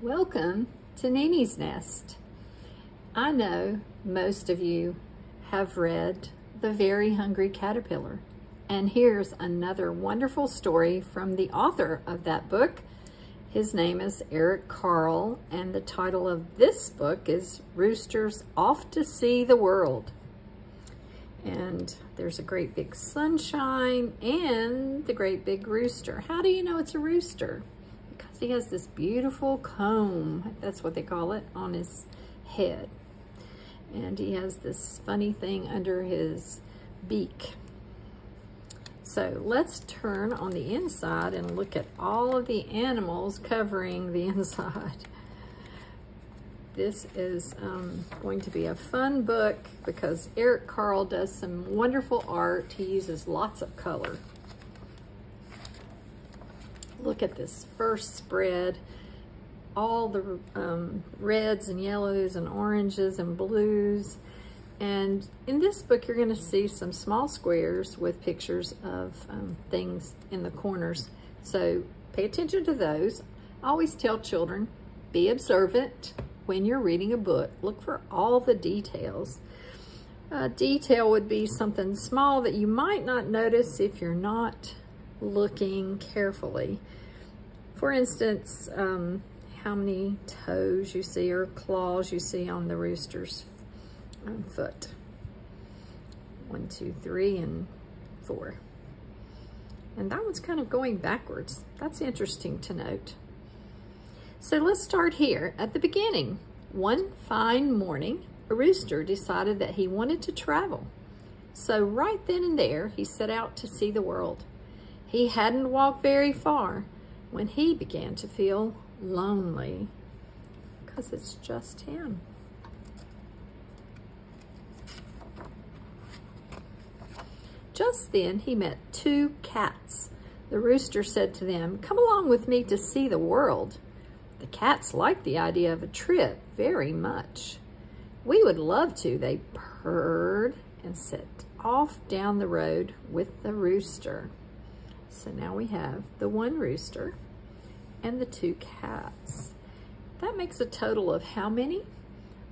Welcome to Nini's Nest. I know most of you have read The Very Hungry Caterpillar, and here's another wonderful story from the author of that book. His name is Eric Carle, and the title of this book is Rooster's Off to See the World. And there's a great big sunshine and the great big rooster. How do you know it's a rooster? Because he has this beautiful comb, that's what they call it, on his head. And he has this funny thing under his beak. So let's turn on the inside and look at all of the animals covering the inside. This is going to be a fun book because Eric Carle does some wonderful art. He uses lots of color. Look at this first spread. All the reds and yellows and oranges and blues. And in this book, you're going to see some small squares with pictures of things in the corners. So pay attention to those. I always tell children, be observant when you're reading a book. Look for all the details. A detail would be something small that you might not notice if you're not looking carefully. For instance, how many toes you see or claws you see on the rooster's foot. 1, 2, 3, and 4. And that one's kind of going backwards. That's interesting to note. So let's start here at the beginning. One fine morning, a rooster decided that he wanted to travel. So right then and there, he set out to see the world. He hadn't walked very far when he began to feel lonely because it's just him. Just then, he met 2 cats. The rooster said to them, "Come along with me to see the world." The cats liked the idea of a trip very much. "We would love to," they purred and set off down the road with the rooster. So now we have the 1 rooster and the 2 cats. That makes a total of how many?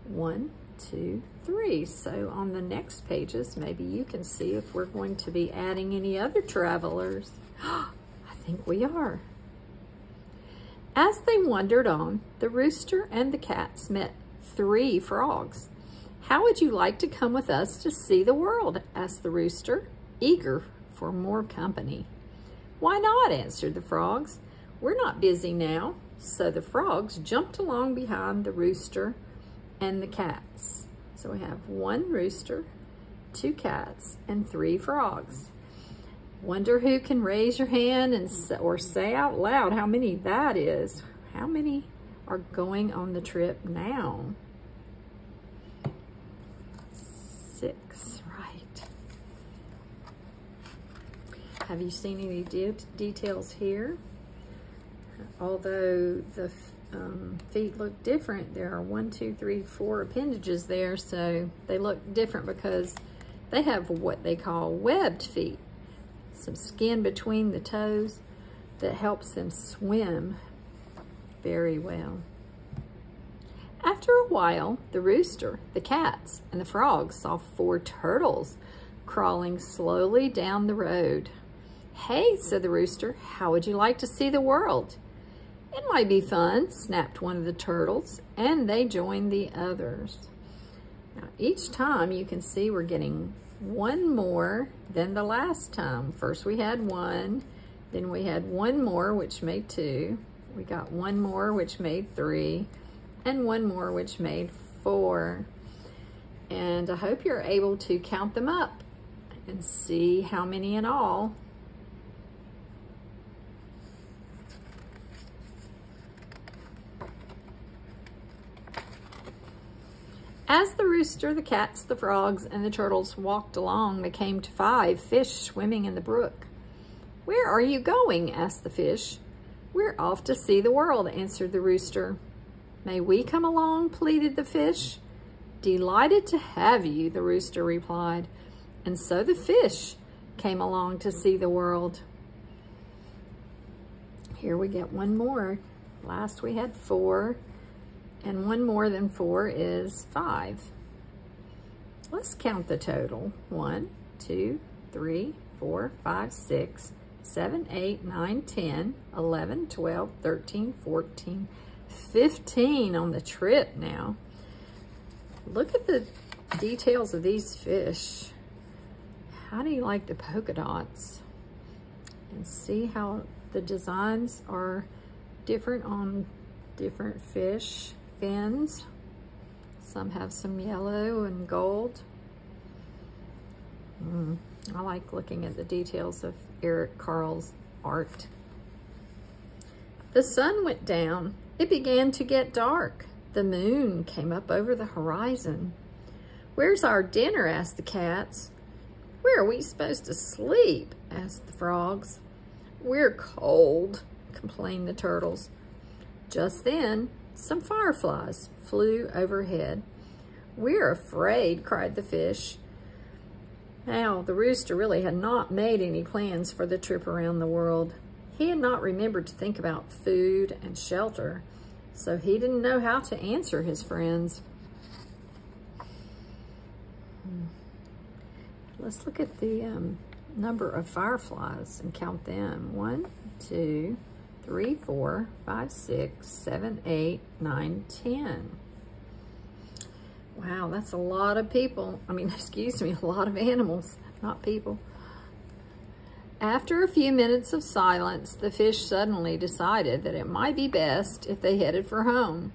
1, 2, 3. So on the next pages, maybe you can see if we're going to be adding any other travelers. I think we are. As they wandered on, the rooster and the cats met 3 frogs. "How would you like to come with us to see the world?" asked the rooster, eager for more company. "Why not?" answered the frogs. "We're not busy now." So the frogs jumped along behind the rooster and the cats. So we have 1 rooster, 2 cats, and 3 frogs. Wonder who can raise your hand or say out loud how many that is. How many are going on the trip now? 6, right. Have you seen any details here? Although the feet look different, there are 1, 2, 3, 4 appendages there, so they look different because they have what they call webbed feet. Some skin between the toes that helps them swim very well. After a while, the rooster, the cats, and the frogs saw 4 turtles crawling slowly down the road. "Hey," said the rooster, "how would you like to see the world?" "It might be fun," snapped one of the turtles, and they joined the others. Now, each time you can see we're getting 1 more than the last time. First we had 1, then we had 1 more, which made 2. We got 1 more, which made 3, and 1 more, which made 4. And I hope you're able to count them up and see how many in all. As the rooster, the cats, the frogs, and the turtles walked along, they came to 5 fish swimming in the brook. "Where are you going?" asked the fish. "We're off to see the world," answered the rooster. "May we come along?" pleaded the fish. "Delighted to have you," the rooster replied. And so the fish came along to see the world. Here we get 1 more. Last we had 4, and one more than 4 is 5. Let's count the total. 1, 2, 3, 4, 5, 6, 7, 8, 9, 10, 11, 12, 13, 14, 15 on the trip now. Look at the details of these fish. How do you like the polka dots? And see how the designs are different on different fish fins. Some have some yellow and gold. I like looking at the details of Eric Carle's art. The sun went down. It began to get dark. The moon came up over the horizon. "Where's our dinner?" asked the cats. "Where are we supposed to sleep?" asked the frogs. "We're cold," complained the turtles. Just then, some fireflies flew overhead. "We're afraid," cried the fish. Now, the rooster really had not made any plans for the trip around the world. He had not remembered to think about food and shelter, so he didn't know how to answer his friends. Let's look at the number of fireflies and count them. 1, 2, 3, 4, 5, 6, 7, 8, 9, 10. Wow, that's a lot of people. I mean, excuse me, a lot of animals, not people. After a few minutes of silence, the fish suddenly decided that it might be best if they headed for home.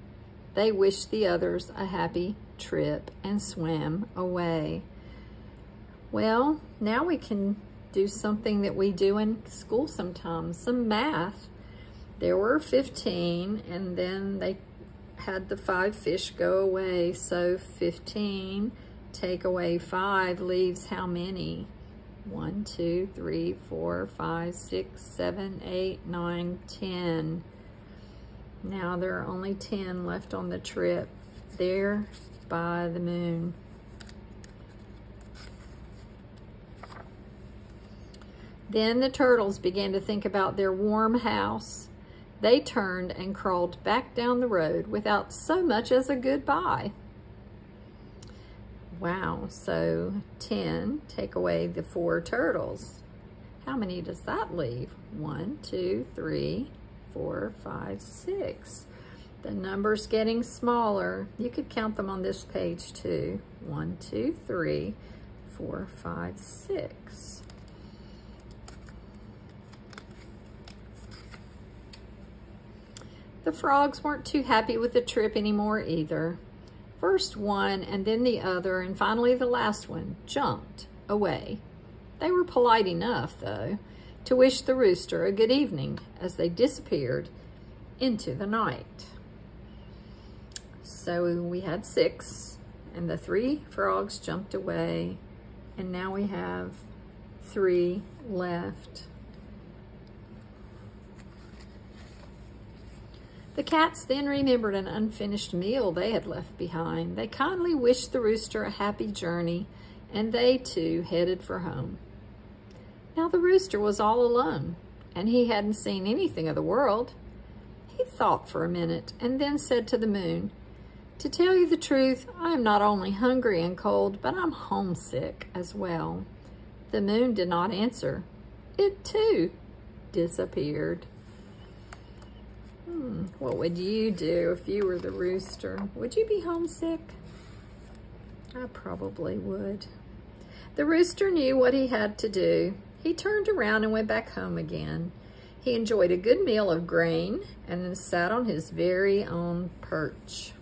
They wished the others a happy trip and swam away. Well, now we can do something that we do in school sometimes, some math. There were 15, and then they had the 5 fish go away. So 15 take away 5 leaves how many? 1, 2, 3, 4, 5, 6, 7, 8, 9, 10. Now there are only 10 left on the trip there by the moon. Then the turtles began to think about their warm house. They turned and crawled back down the road without so much as a goodbye. Wow, so 10 take away the 4 turtles. How many does that leave? 1, 2, 3, 4, 5, 6. The number's getting smaller. You could count them on this page too. 1, 2, 3, 4, 5, 6. The frogs weren't too happy with the trip anymore either. First one, and then the other, and finally the last one jumped away. They were polite enough, though, to wish the rooster a good evening as they disappeared into the night. So we had 6, and the 3 frogs jumped away, and now we have 3 left. The cats then remembered an unfinished meal they had left behind. They kindly wished the rooster a happy journey, and they too headed for home. Now the rooster was all alone, and he hadn't seen anything of the world. He thought for a minute and then said to the moon, "To tell you the truth, I am not only hungry and cold, but I'm homesick as well." The moon did not answer. It too disappeared. What would you do if you were the rooster? Would you be homesick? I probably would. The rooster knew what he had to do. He turned around and went back home again. He enjoyed a good meal of grain and then sat on his very own perch.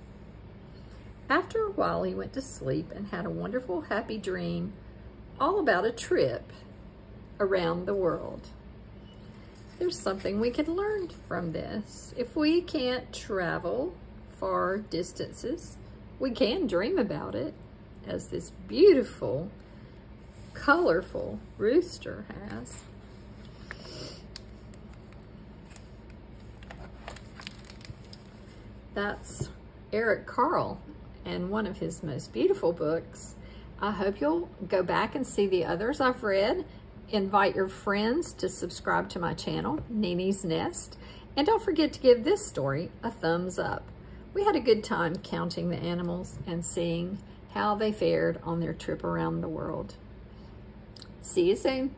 After a while, he went to sleep and had a wonderful, happy dream all about a trip around the world. There's something we can learn from this. If we can't travel far distances, we can dream about it, as this beautiful, colorful rooster has. That's Eric Carle and one of his most beautiful books. I hope you'll go back and see the others I've read. Invite your friends to subscribe to my channel, Nini's Nest, And don't forget to give this story a thumbs up. We had a good time counting the animals and seeing how they fared on their trip around the world. See you soon.